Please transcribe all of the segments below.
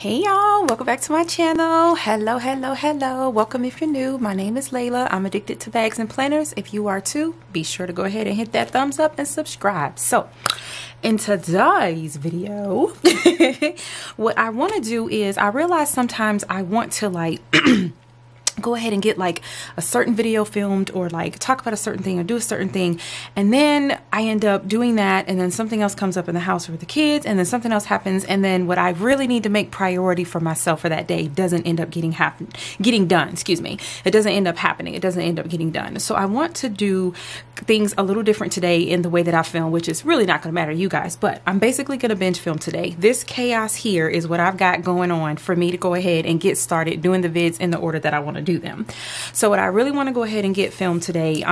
Hey y'all, welcome back to my channel. Hello. Welcome if you're new. My name is Layla. I'm addicted to bags and planners. If you are too, be sure to go ahead and hit that thumbs up and subscribe. So in today's video, what I want to do is I realize sometimes I want to like go ahead and get like a certain video filmed or like talk about a certain thing or do a certain thing, and then I end up doing that, and then something else comes up in the house with the kids, and then something else happens, and then what I really need to make priority for myself for that day doesn't end up getting done. Excuse me. It doesn't end up happening. It doesn't end up getting done. So I want to do things a little different today in the way that I film, which is really not going to matter to you guys, but I'm basically going to binge film today. This chaos here is what I've got going on for me to go ahead and get started doing the vids in the order that I want to do them. So what I really want to go ahead and get filmed today,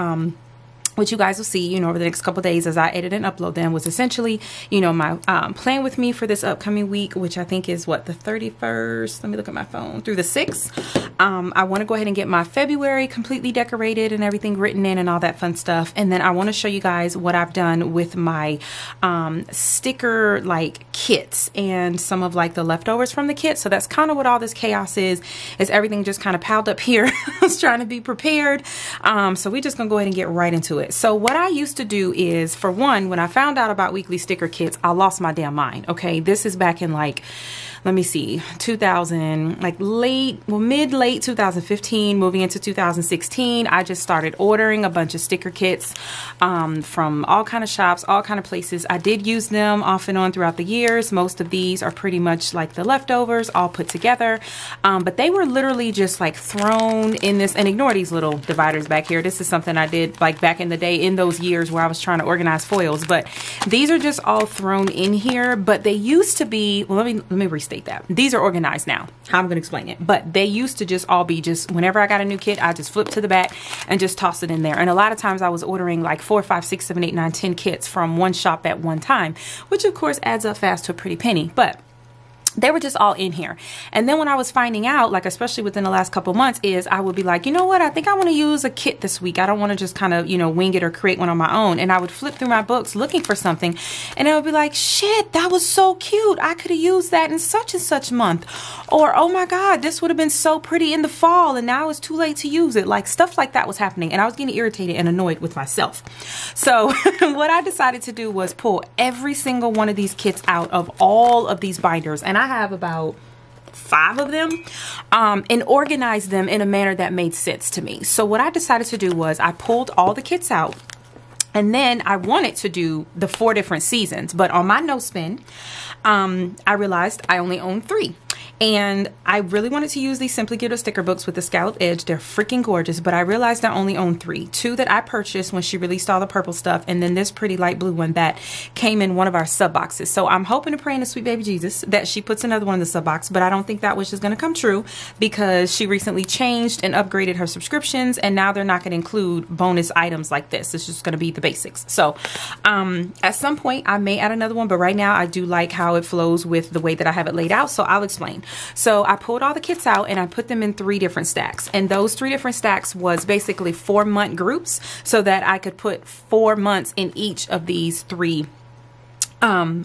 which you guys will see, over the next couple days as I edit and upload them, was essentially, my plan with me for this upcoming week, which I think is what, the 31st, let me look at my phone, through the 6th. I want to go ahead and get my February completely decorated and everything written in and all that fun stuff. And then I want to show you guys what I've done with my sticker like kits and some of like the leftovers from the kits. So that's kind of what all this chaos is everything just kind of piled up here. I was trying to be prepared. So we're just gonna go ahead and get right into it. So what I used to do is, for one, when I found out about weekly sticker kits, I lost my damn mind. Okay, this is back in like, let me see, 2000, like mid-late 2015, moving into 2016. I just started ordering a bunch of sticker kits from all kind of shops, all kind of places. I did use them off and on throughout the years. Most of these are pretty much like the leftovers all put together, but they were literally just like thrown in this, and ignore these little dividers back here. This is something I did like back in the day in those years where I was trying to organize foils, but these are just all thrown in here. But they used to be, well, let me restate that. These are organized now. How I'm going to explain it. But they used to just all be just whenever I got a new kit, I just flip to the back and just toss it in there. And a lot of times I was ordering like 4, 5, 6, 7, 8, 9, 10 kits from one shop at one time, which of course adds up fast to a pretty penny. But they were just all in here. And then when I was finding out, like especially within the last couple months, is I would be like, you know what, I think I want to use a kit this week. I don't want to just kind of, wing it or create one on my own. And I would flip through my books looking for something, and I would be like, shit, that was so cute. I could have used that in such and such month. Or, oh my God, this would have been so pretty in the fall, and now it's too late to use it. Like stuff like that was happening, and I was getting irritated and annoyed with myself. So what I decided to do was pull every single one of these kits out of all of these binders, and I have about 5 of them, and organize them in a manner that made sense to me. So what I decided to do was I pulled all the kits out, and then I wanted to do the 4 different seasons, but on my no spin, I realized I only own 3. And I really wanted to use these Simply Glitter sticker books with the scallop edge. They're freaking gorgeous, but I realized I only own 3. 2 that I purchased when she released all the purple stuff, and then this pretty light blue one that came in one of our sub boxes. So I'm hoping and praying to sweet baby Jesus that she puts another one in the sub box, but I don't think that wish is going to come true because she recently changed and upgraded her subscriptions, and now they're not going to include bonus items like this. It's just going to be the basics. So at some point I may add another one, but right now I do like how it flows with the way that I have it laid out, so I'll explain. So I pulled all the kits out and I put them in 3 different stacks, and those 3 different stacks was basically 4-month groups so that I could put 4 months in each of these 3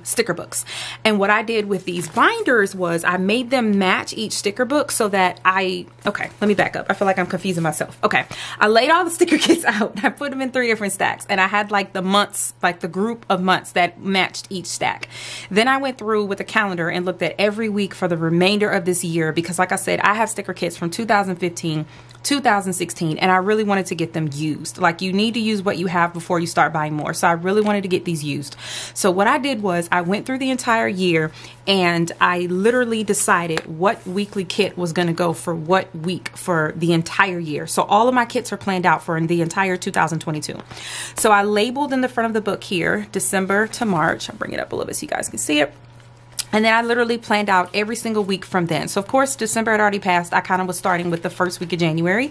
sticker books. And what I did with these binders was I made them match each sticker book so that okay, let me back up. I feel like I'm confusing myself. Okay, I laid all the sticker kits out. I put them in 3 different stacks, and I had like the months, like the group of months that matched each stack. Then I went through with a calendar and looked at every week for the remainder of this year, because like I said, I have sticker kits from 2015, 2016, and I really wanted to get them used. Like, you need to use what you have before you start buying more. So I really wanted to get these used. So what I did was I went through the entire year and I literally decided what weekly kit was going to go for what week for the entire year. So all of my kits are planned out for the entire 2022. So I labeled in the front of the book here December to March. I'll bring it up a little bit so you guys can see it. And then I literally planned out every single week from then. So of course, December had already passed. I kind of was starting with the first week of January.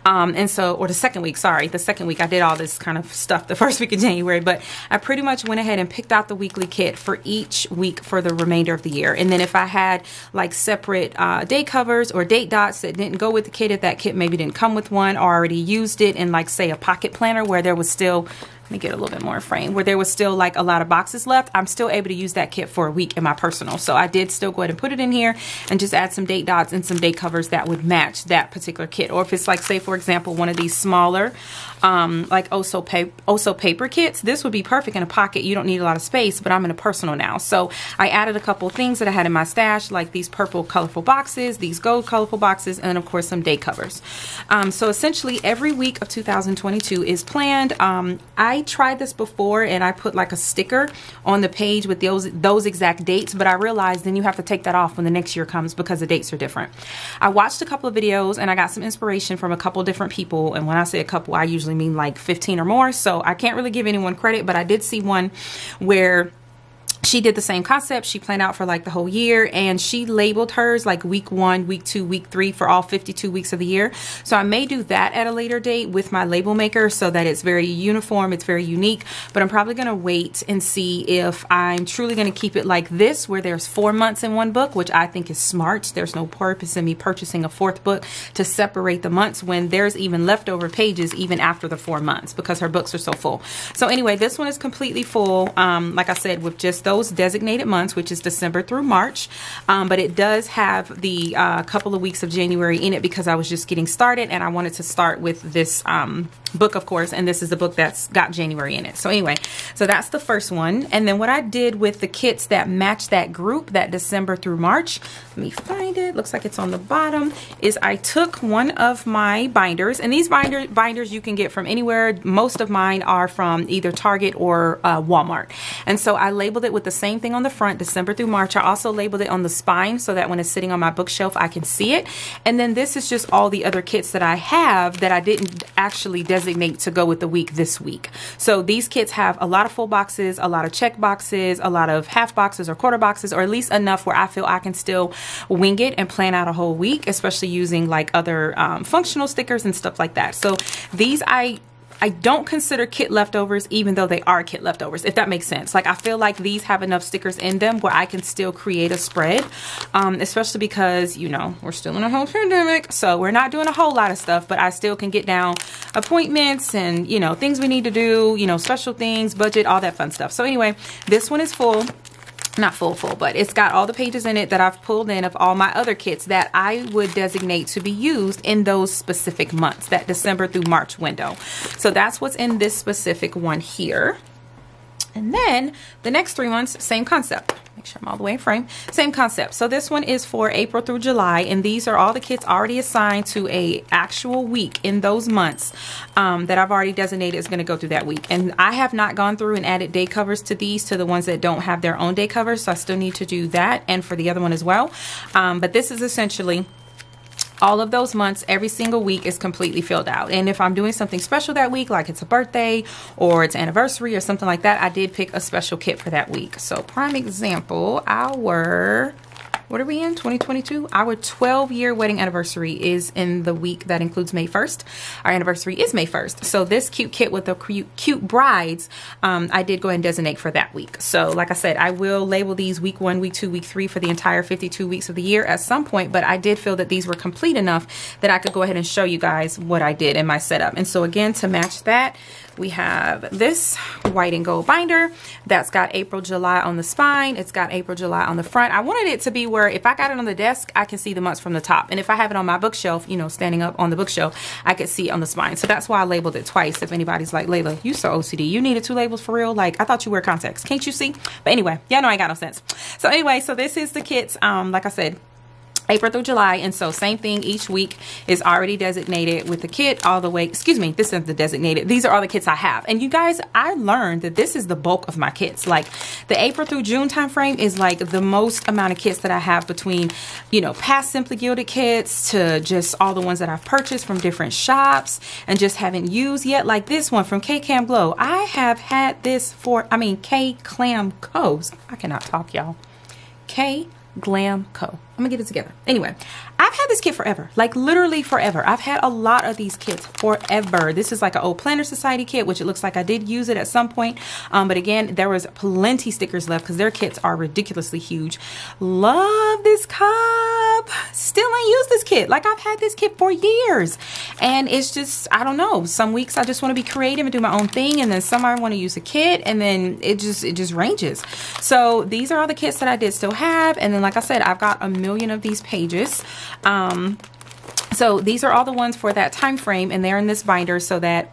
Or the second week, sorry. The second week, I did all this kind of stuff the first week of January. But I pretty much went ahead and picked out the weekly kit for each week for the remainder of the year. And then if I had like separate date covers or date dots that didn't go with the kit, if that kit maybe didn't come with one or already used it in like say a pocket planner where there was still let me get a little bit more in frame, where there was still like a lot of boxes left, I'm still able to use that kit for a week in my personal. So I did still go ahead and put it in here and just add some date dots and some date covers that would match that particular kit. Or if it's like, say for example, one of these smaller like Oso paper kits, this would be perfect in a pocket. You don't need a lot of space, but I'm in a personal now. So I added a couple of things that I had in my stash, like these purple colorful boxes, these gold colorful boxes, and of course some date covers. So essentially every week of 2022 is planned. I tried this before and I put like a sticker on the page with those exact dates, but I realized then you have to take that off when the next year comes because the dates are different. I watched a couple of videos and I got some inspiration from a couple different people, and when I say a couple, I usually mean like 15 or more, so I can't really give anyone credit, but I did see one where she did the same concept. She planned out for like the whole year, and she labeled hers like week 1, week 2, week 3 for all 52 weeks of the year. So I may do that at a later date with my label maker so that it's very uniform, it's very unique, but I'm probably going to wait and see if I'm truly going to keep it like this, where there's 4 months in one book, which I think is smart. There's no purpose in me purchasing a 4th book to separate the months when there's even leftover pages even after the 4 months, because her books are so full. So anyway, this one is completely full, like I said, with just those designated months, which is December through March, but it does have the couple of weeks of January in it because I was just getting started and I wanted to start with this book, of course, and this is the book that's got January in it. So anyway, so that's the first one. And then what I did with the kits that match that group, that December through March, let me find it, looks like it's on the bottom, is I took one of my binders, and these binders you can get from anywhere. Most of mine are from either Target or Walmart, and so I labeled it with the same thing on the front, December through March. I also labeled it on the spine so that when it's sitting on my bookshelf I can see it. And then this is just all the other kits that I have that I didn't actually designate to go with the week this week. So these kits have a lot of full boxes, a lot of check boxes, a lot of half boxes or quarter boxes, or at least enough where I feel I can still wing it and plan out a whole week, especially using like other functional stickers and stuff like that. So these I don't consider kit leftovers, even though they are kit leftovers, if that makes sense. Like, I feel like these have enough stickers in them where I can still create a spread, especially because, you know, we're still in a whole pandemic, so we're not doing a whole lot of stuff, but I still can get down appointments and, you know, things we need to do, you know, special things, budget, all that fun stuff. So anyway, this one is full. Not full, but it's got all the pages in it that I've pulled in of all my other kits that I would designate to be used in those specific months, that December through March window. So that's what's in this specific one here. And then the next 3 months, same concept. Make sure I'm all the way in frame. Same concept. So this one is for April through July, and these are all the kits already assigned to a actual week in those months that I've already designated is going to go through that week. And I have not gone through and added day covers to these, to the ones that don't have their own day covers, so I still need to do that, and for the other one as well. But this is essentially all of those months. Every single week is completely filled out, and if I'm doing something special that week, like it's a birthday or it's anniversary or something like that, I did pick a special kit for that week. So prime example, our, what are we in, 2022? Our 12-year wedding anniversary is in the week that includes May 1st. Our anniversary is May 1st. So this cute kit with the cute brides, I did go ahead and designate for that week. So like I said, I will label these week 1, week 2, week 3 for the entire 52 weeks of the year at some point, but I did feel that these were complete enough that I could go ahead and show you guys what I did in my setup. And so again, to match that, we have this white and gold binder that's got April, July on the spine. It's got April, July on the front. I wanted it to be where if I got it on the desk, I can see the months from the top. And if I have it on my bookshelf, you know, standing up on the bookshelf, I could see it on the spine. So that's why I labeled it twice. If anybody's like, Layla, you so OCD. You needed 2 labels for real? Like, I thought you wear contacts. Can't you see? But anyway, y'all know I ain't got no sense. So anyway, so this is the kits, like I said, April through July. And so same thing, each week is already designated with the kit all the way, excuse me, this is the designated, these are all the kits I have. And you guys, I learned that this is the bulk of my kits. Like the April through June time frame is like the most amount of kits that I have, between, you know, past Simply Gilded kits to just all the ones that I've purchased from different shops and just haven't used yet. Like this one from kGlamCo. I have had this for, kGlamCo. I cannot talk, y'all. kGlamCo. I'm gonna get it together. Anyway, I I've had this kit forever, like literally forever. I've had a lot of these kits forever. This is like an old Planner Society kit, which it looks like I did use it at some point. But again, there was plenty stickers left because their kits are ridiculously huge. Love this cup. Still ain't used this kit. Like I've had this kit for years. And it's just, I don't know. Some weeks I just want to be creative and do my own thing. And then some I want to use a kit. And then it just ranges. So these are all the kits that I did still have. And then like I said, I've got a million of these pages. So these are all the ones for that time frame, and they're in this binder so that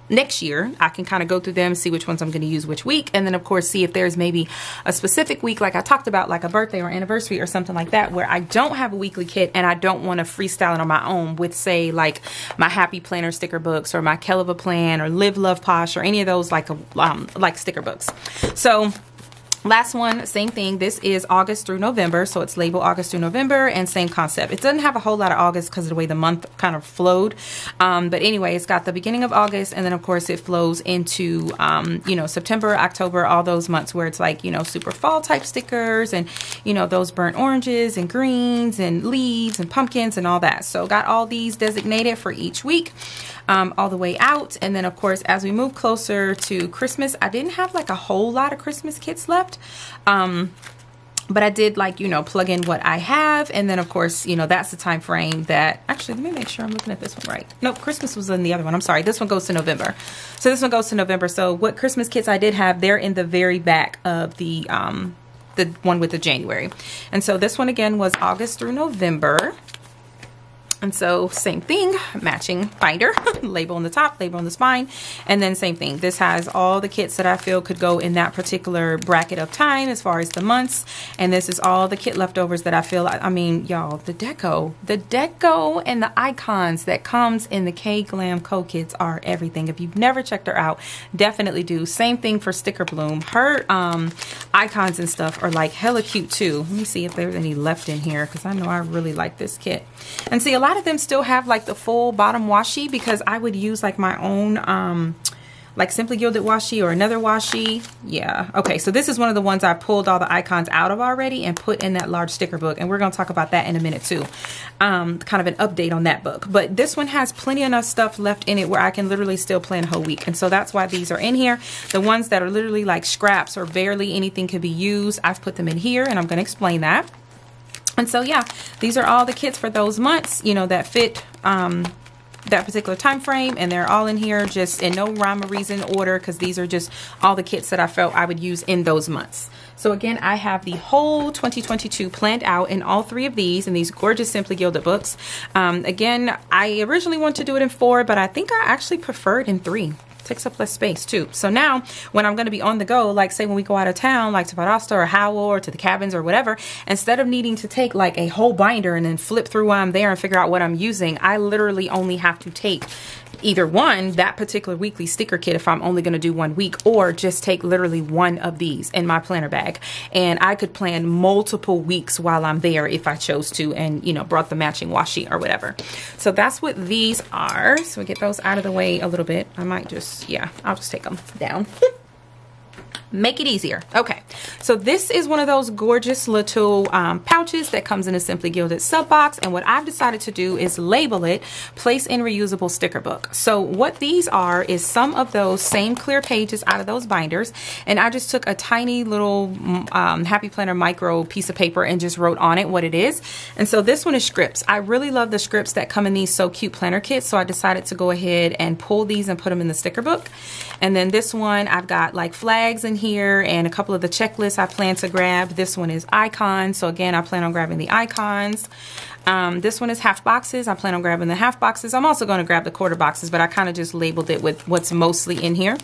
next year I can kind of go through them, see which ones I'm going to use which week, and then of course see if there's maybe a specific week like I talked about, like a birthday or anniversary or something like that, where I don't have a weekly kit and I don't want to freestyle it on my own with, say, like my Happy Planner sticker books or my Keleva Plan or Live Love Posh or any of those like sticker books. So last one, same thing. This is August through November, so it's labeled August through November, and same concept. It doesn't have a whole lot of August because of the way the month kind of flowed. But anyway, it's got the beginning of August, and then of course it flows into, you know, September, October, all those months where it's like, you know, super fall type stickers and, you know, those burnt oranges and greens and leaves and pumpkins and all that. So got all these designated for each week. All the way out. And then of course, as we move closer to Christmas, I didn't have like a whole lot of Christmas kits left. But I did, like, you know, plug in what I have. And then of course, you know, that's the time frame that, actually, let me make sure I'm looking at this one right. Nope, Christmas was in the other one. I'm sorry. This one goes to November. So this one goes to November. So what Christmas kits I did have, they're in the very back of the one with the January. And so this one again was August through November. And so same thing, matching binder, label on the top, label on the spine, and then same thing. This has all the kits that I feel could go in that particular bracket of time as far as the months. And this is all the kit leftovers that I feel, I mean, y'all, the deco and the icons that comes in the kGlamCo kits are everything. If you've never checked her out, definitely do. Same thing for StickerBloom. Her icons and stuff are like hella cute too. Let me see if there's any left in here because I know I really like this kit. And see, a lot of them still have like the full bottom washi because I would use like my own like Simply Gilded washi or another washi. Yeah, okay, so this is one of the ones I pulled all the icons out of already and put in that large sticker book, and we're going to talk about that in a minute too. Kind of an update on that book, but this one has plenty enough stuff left in it where I can literally still plan a whole week, and so that's why these are in here. The ones that are literally like scraps or barely anything could be used, I've put them in here, and I'm going to explain that. And so yeah, these are all the kits for those months, you know, that fit that particular time frame, and they're all in here just in no rhyme or reason order because these are just all the kits that I felt I would use in those months. So again, I have the whole 2022 planned out in all three of these in these gorgeous Simply Gilded books. Again, I originally wanted to do it in 4, but I think I actually prefer it in 3. Takes up less space too. So now when I'm going to be on the go, like say when we go out of town, like to Valdosta or Howell or to the cabins or whatever, instead of needing to take like a whole binder and then flip through while I'm there and figure out what I'm using, I literally only have to take either one, that particular weekly sticker kit if I'm only going to do 1 week, or just take literally one of these in my planner bag. And I could plan multiple weeks while I'm there if I chose to, and you know, brought the matching washi or whatever. So that's what these are. So we get those out of the way a little bit. I might just, yeah, I'll just take them down. Make it easier. Okay, so this is one of those gorgeous little pouches that comes in a Simply Gilded sub box, and what I've decided to do is label it Place in Reusable Sticker Book. So what these are is some of those same clear pages out of those binders, and I just took a tiny little Happy Planner micro piece of paper and just wrote on it what it is. And so this one is scripts. I really love the scripts that come in these So Cute planner kits, so I decided to go ahead and pull these and put them in the sticker book. And then this one, I've got like flags in here and a couple of the checklists I plan to grab. This one is icons, so again, I plan on grabbing the icons. This one is half boxes. I plan on grabbing the half boxes. I'm also going to grab the quarter boxes, but I kind of just labeled it with what's mostly in here.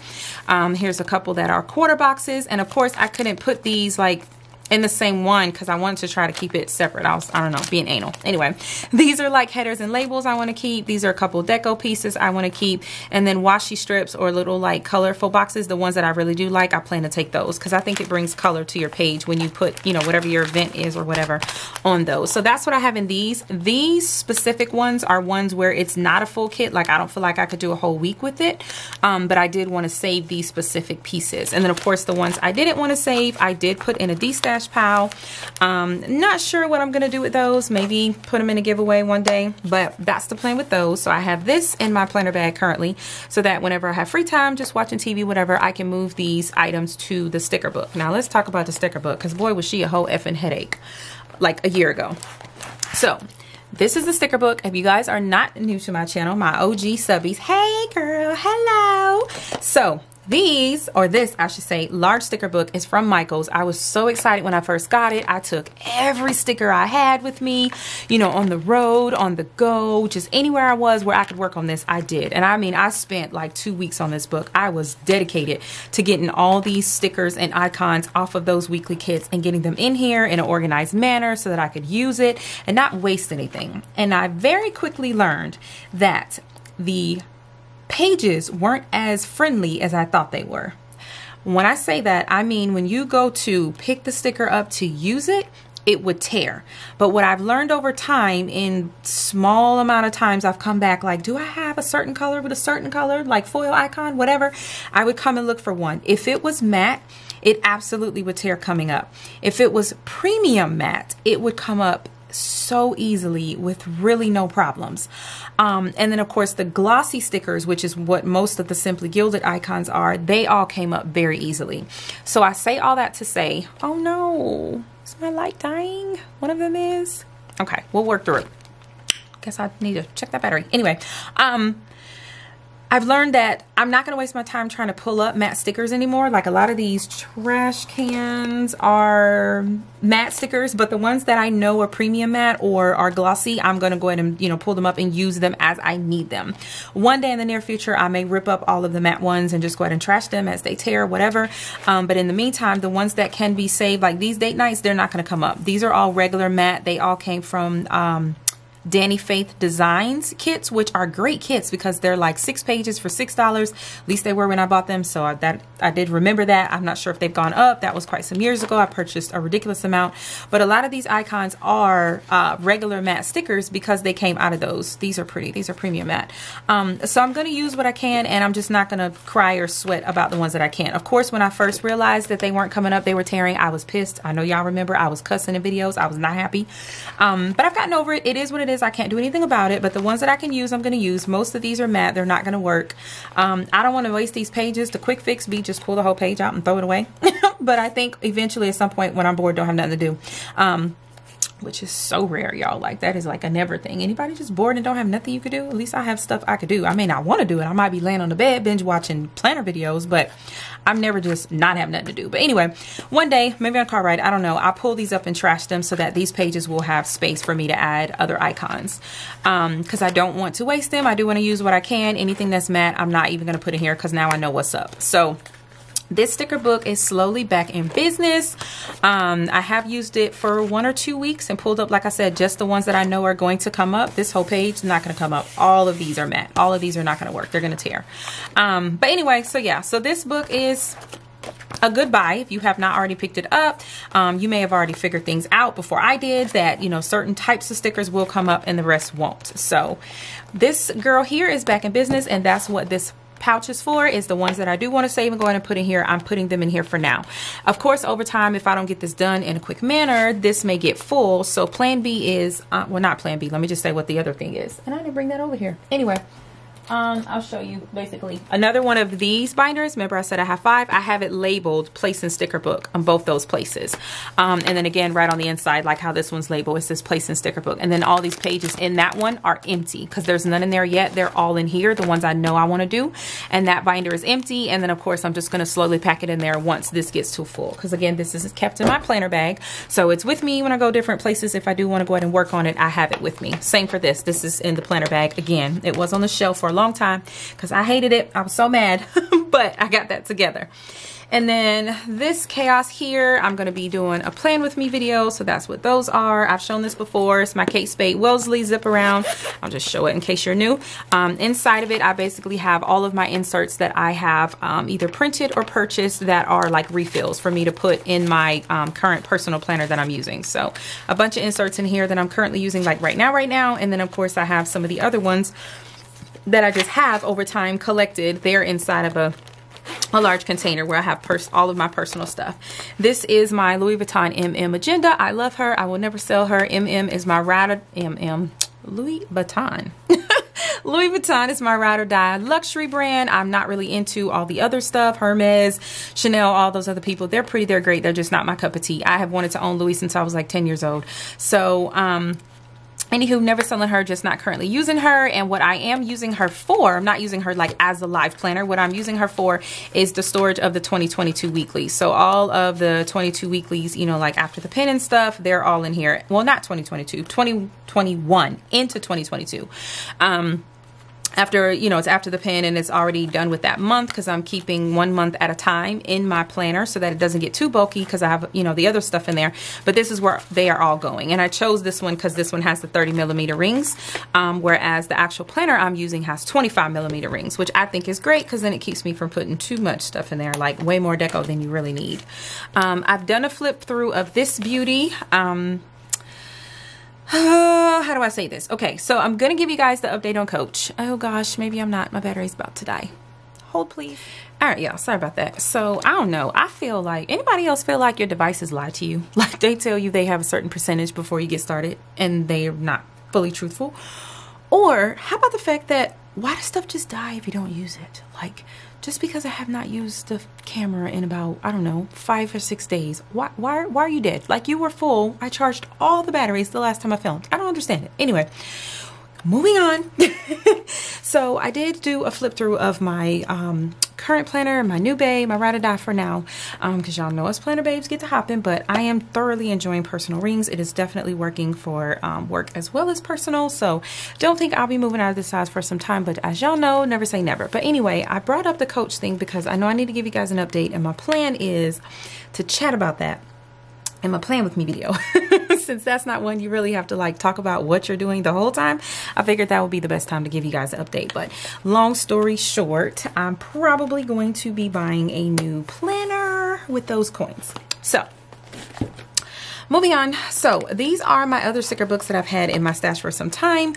Here's a couple that are quarter boxes, and of course I couldn't put these like in the same one because I wanted to try to keep it separate. I don't know, being anal. Anyway, these are like headers and labels I want to keep. These are a couple deco pieces I want to keep, and then washi strips or little like colorful boxes, the ones that I really do like, I plan to take those because I think it brings color to your page when you put, you know, whatever your event is or whatever on those. So that's what I have in these. These specific ones are ones where it's not a full kit. Like I don't feel like I could do a whole week with it, but I did want to save these specific pieces. And then of course the ones I didn't want to save, I did put in a D-stash trash pile. Not sure what I'm gonna do with those. Maybe put them in a giveaway one day, but that's the plan with those. So I have this in my planner bag currently, so that whenever I have free time, just watching TV, whatever, I can move these items to the sticker book. Now let's talk about the sticker book, because boy was she a whole effing headache like a year ago. So this is the sticker book. If you guys are not new to my channel, my OG subbies, hey girl, hello. So these, or this I should say, large sticker book is from Michaels. I was so excited when I first got it. I took every sticker I had with me, you know, on the road, on the go, just anywhere I was where I could work on this, I did. And I mean, I spent like 2 weeks on this book. I was dedicated to getting all these stickers and icons off of those weekly kits and getting them in here in an organized manner so that I could use it and not waste anything. And I very quickly learned that the pages weren't as friendly as I thought they were. When I say that, I mean when you go to pick the sticker up to use it, it would tear. But what I've learned over time, in small amount of times I've come back like, do I have a certain color with a certain color, like foil icon, whatever, I would come and look for one. If it was matte, it absolutely would tear coming up. If it was premium matte, it would come up so easily with really no problems. And then of course the glossy stickers, which is what most of the Simply Gilded icons are, they all came up very easily. So I say all that to say, oh no, is my light dying? One of them is? Okay, we'll work through it. Guess I need to check that battery. Anyway, I've learned that I'm not going to waste my time trying to pull up matte stickers anymore. Like a lot of these trash cans are matte stickers, but the ones that I know are premium matte or are glossy, I'm going to go ahead and, you know, pull them up and use them as I need them. One day in the near future, I may rip up all of the matte ones and just go ahead and trash them as they tear, whatever. But in the meantime, the ones that can be saved, like these date nights, they're not going to come up. These are all regular matte. They all came from Danny Faith Designs kits, which are great kits because they're like 6 pages for $6. At least they were when I bought them, so I did remember that. I'm not sure if they've gone up. That was quite some years ago. I purchased a ridiculous amount, but a lot of these icons are regular matte stickers because they came out of those. These are pretty. These are premium matte. So I'm going to use what I can, and I'm just not going to cry or sweat about the ones that I can't. Of course, when I first realized that they weren't coming up, they were tearing, I was pissed. I know y'all remember I was cussing in videos. I was not happy, but I've gotten over it. It is what it is. I can't do anything about it, but the ones that I can use, I'm going to use. Most of these are matte. They're not going to work. I don't want to waste these pages. The quick fix be just pull the whole page out and throw it away. But I think eventually at some point when I'm bored, don't have nothing to do, which is so rare, y'all. Like that is like a never thing. Anybody just bored and don't have nothing you could do? At least I have stuff I could do. I may not want to do it. I might be laying on the bed binge watching planner videos, but I'm never just not have nothing to do. But anyway, one day, maybe on a car ride, I don't know, I'll pull these up and trash them so that these pages will have space for me to add other icons. Because I don't want to waste them. I do want to use what I can. Anything that's matte, I'm not even going to put in here because now I know what's up. So this sticker book is slowly back in business. I have used it for 1 or 2 weeks and pulled up, like I said, just the ones that I know are going to come up. This whole page is not going to come up. All of these are matte. All of these are not going to work. They're going to tear. But anyway, so yeah, so this book is a good buy if you have not already picked it up. You may have already figured things out before I did that, you know, certain types of stickers will come up and the rest won't. So this girl here is back in business, and that's what this pouch is for, is the ones that I do want to save and go ahead and put in here. I'm putting them in here for now. Of course, over time, if I don't get this done in a quick manner, this may get full. So plan B is, well, not plan B. Let me just say what the other thing is. And I didn't bring that over here. Anyway, I'll show you basically another one of these binders. Remember I said I have 5. I have it labeled place in sticker book on both those places. And then again, right on the inside, like how this one's labeled, it says place in sticker book. And then all these pages in that one are empty because there's none in there yet. They're all in here, the ones I know I want to do. And that binder is empty. And then of course, I'm just going to slowly pack it in there once this gets too full. Because again, this is kept in my planner bag. So it's with me when I go different places. If I do want to go ahead and work on it, I have it with me. Same for this. This is in the planner bag. Again, it was on the shelf for a long time because I hated it. I was so mad, but I got that together. And then this chaos here, I'm going to be doing a plan with me video. So that's what those are. I've shown this before. It's my Kate Spade Wellesley zip around. I'll just show it in case you're new. Inside of it, I basically have all of my inserts that I have either printed or purchased that are like refills for me to put in my current personal planner that I'm using. So a bunch of inserts in here that I'm currently using like right now. And then of course I have some of the other ones that I just have over time collected. They're inside of a a large container where I have all of my personal stuff. This is my Louis Vuitton MM Agenda. I love her. I will never sell her. MM is my Louis Vuitton. Louis Vuitton is my ride or die luxury brand. I'm not really into all the other stuff. Hermes, Chanel, all those other people. They're pretty, they're great. They're just not my cup of tea. I have wanted to own Louis since I was like 10 years old. So, anywho, never selling her, just not currently using her. And what I am using her for, I'm not using her like as a live planner. What I'm using her for is the storage of the 2022 weeklies. So all of the 22 weeklies, you know, like after the pin and stuff, they're all in here. Well, not 2022, 2021 into 2022. After, you know, it's after the pin and it's already done with that month, because I'm keeping 1 month at a time in my planner so that it doesn't get too bulky, because I have, you know, the other stuff in there. But this is where they are all going. And I chose this one because this one has the 30mm rings, whereas the actual planner I'm using has 25mm rings, which I think is great because then it keeps me from putting too much stuff in there, like way more deco than you really need. I've done a flip through of this beauty. How do I say this? Okay, so I'm gonna give you guys the update on Coach. Oh gosh, maybe I'm not. My battery's about to die. Hold please. All right, y'all, sorry about that. So I don't know, I feel like, anybody else feel like your devices lie to you? Like they tell you they have a certain percentage before you get started and they're not fully truthful? Or how about the fact that, why does stuff just die if you don't use it? Like, just because I have not used the camera in about, I don't know, 5 or 6 days, why are you dead? Like, you were full. I charged all the batteries the last time I filmed. I don't understand it. Anyway, moving on. So I did do a flip through of my current planner, my new babe, my ride or die for now, because y'all know us planner babes get to hopping, but I am thoroughly enjoying personal rings. It is definitely working for work as well as personal, so don't think I'll be moving out of this size for some time, but as y'all know, never say never. But anyway, I brought up the Coach thing because I know I need to give you guys an update, and my plan is to chat about that in my plan with me video. Since that's not one you really have to like talk about what you're doing the whole time, I figured that would be the best time to give you guys an update. But long story short, I'm probably going to be buying a new planner with those coins. So moving on. So these are my other sticker books that I've had in my stash for some time.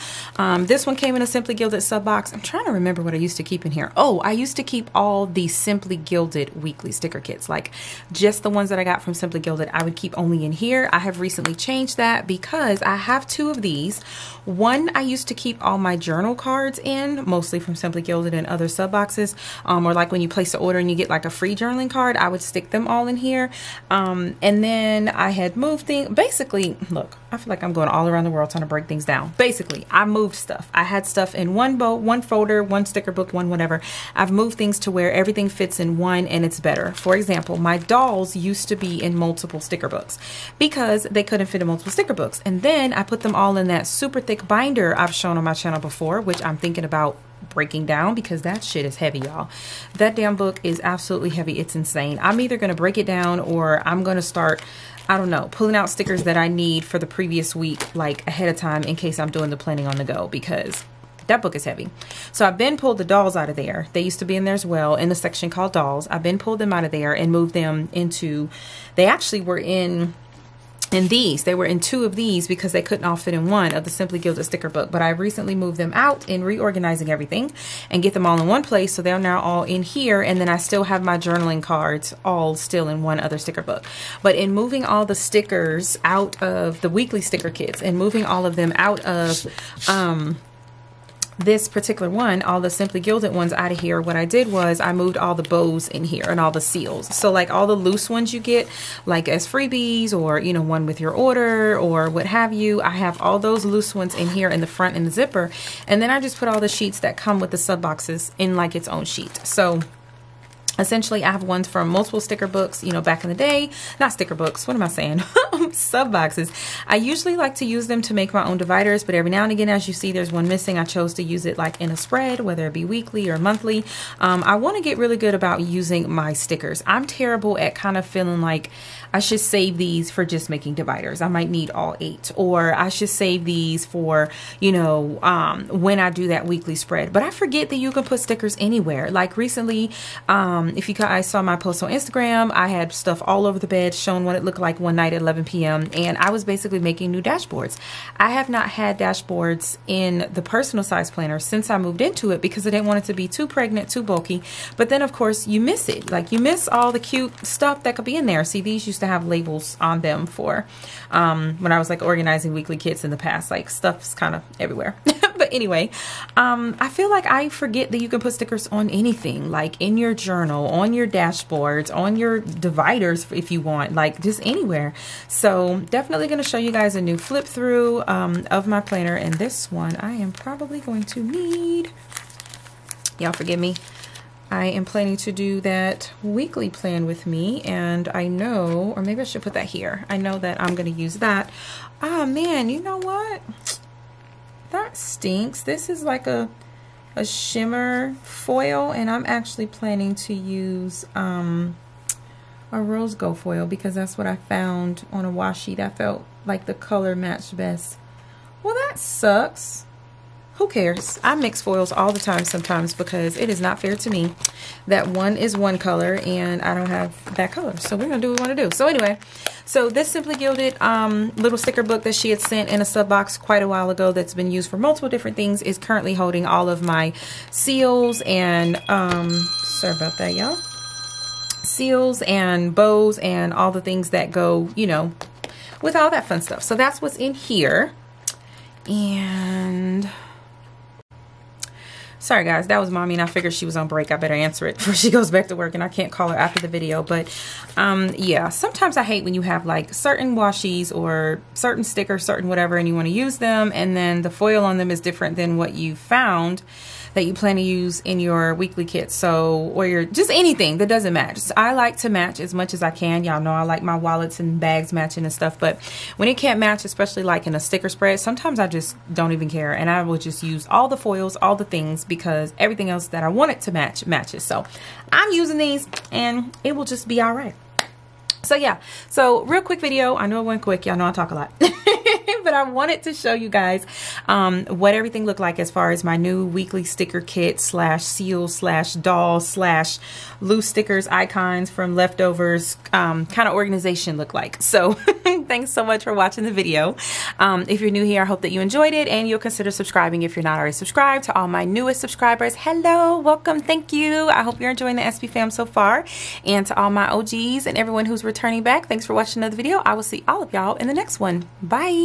This one came in a Simply Gilded sub box. I'm trying to remember what I used to keep in here. Oh, I used to keep all the Simply Gilded weekly sticker kits, like just the ones that I got from Simply Gilded. I would keep only in here. I have recently changed that because I have 2 of these. One I used to keep all my journal cards in, mostly from Simply Gilded and other sub boxes, or like when you place an order and you get like a free journaling card, I would stick them all in here. And then I had moved things. Basically, look, I feel like I'm going all around the world trying to break things down. Basically, I moved stuff. I had stuff in one folder, one sticker book, one whatever. I've moved things to where everything fits in one and it's better. For example, my dolls used to be in multiple sticker books because they couldn't fit in multiple sticker books. And then I put them all in that super thick binder I've shown on my channel before, which I'm thinking about breaking down because that shit is heavy, y'all. That damn book is absolutely heavy. It's insane. I'm either going to break it down or I'm going to start, I don't know, pulling out stickers that I need for the previous week, like ahead of time in case I'm doing the planning on the go, because that book is heavy. So I've been pulled the dolls out of there. They used to be in there as well in the section called dolls. I've been pulled them out of there and moved them into, they actually were in these. They were in 2 of these because they couldn't all fit in one of the Simply Gilded sticker book. But I recently moved them out in reorganizing everything and get them all in one place. So they're now all in here. And then I still have my journaling cards all still in one other sticker book. But in moving all the stickers out of the weekly sticker kits and moving all of them out of this particular one, all the Simply Gilded ones out of here, what I did was I moved all the bows in here and all the seals. So like all the loose ones you get like as freebies, or you know, one with your order or what have you, I have all those loose ones in here in the front in the zipper. And then I just put all the sheets that come with the sub boxes in like its own sheet. So essentially, I have ones from multiple sticker books, you know, back in the day. Not sticker books, what am I saying? Sub boxes. I usually like to use them to make my own dividers, but every now and again, as you see, there's one missing. I chose to use it like in a spread, whether it be weekly or monthly. I want to get really good about using my stickers. I'm terrible at kind of feeling like I should save these for just making dividers. I might need all 8, or I should save these for, you know, when I do that weekly spread. But I forget that you can put stickers anywhere. Like recently, if you guys saw my post on Instagram, I had stuff all over the bed showing what it looked like one night at 11 p.m. and I was basically making new dashboards. I have not had dashboards in the personal size planner since I moved into it because I didn't want it to be too pregnant, too bulky. But then of course you miss it. Like you miss all the cute stuff that could be in there. See, these used to have labels on them for when I was like organizing weekly kits in the past. Like stuff's kind of everywhere. But anyway, I feel like I forget that you can put stickers on anything, like in your journal, on your dashboards, on your dividers if you want, like just anywhere. So definitely going to show you guys a new flip through of my planner. And this one I am probably going to need, y'all forgive me, I am planning to do that weekly plan with me, and I know, or maybe I should put that here. I know that I'm going to use that. Oh man, you know what? That stinks. This is like a shimmer foil, and I'm actually planning to use a rose gold foil because that's what I found on a washi that felt like the color matched best. Well, that sucks. Who cares? I mix foils all the time sometimes because it is not fair to me that one is one color and I don't have that color. So we're going to do what we want to do. So anyway, so this Simply Gilded little sticker book that she had sent in a sub box quite a while ago that's been used for multiple different things is currently holding all of my seals and, sorry about that, y'all. Seals and bows and all the things that go, you know, with all that fun stuff. So that's what's in here. And sorry guys, that was mommy and I figured she was on break. I better answer it before she goes back to work and I can't call her after the video. But yeah, sometimes I hate when you have like certain washies or certain stickers, certain whatever, and you want to use them and then the foil on them is different than what you found that you plan to use in your weekly kit. So, or your, just anything that doesn't match. So I like to match as much as I can. Y'all know I like my wallets and bags matching and stuff, but when it can't match, especially like in a sticker spread, sometimes I just don't even care and I will just use all the foils, all the things, because everything else that I want it to match matches. So I'm using these and it will just be all right. So yeah, so real quick video. I know it went quick. Y'all know I talk a lot. But I wanted to show you guys what everything looked like as far as my new weekly sticker kit slash seal slash doll slash loose stickers, icons from leftovers kind of organization look like. So thanks so much for watching the video. If you're new here, I hope that you enjoyed it and you'll consider subscribing if you're not already subscribed. To all my newest subscribers, hello, welcome, thank you. I hope you're enjoying the Espi Fam so far. And to all my OGs and everyone who's returning back, thanks for watching another video. I will see all of y'all in the next one. Bye.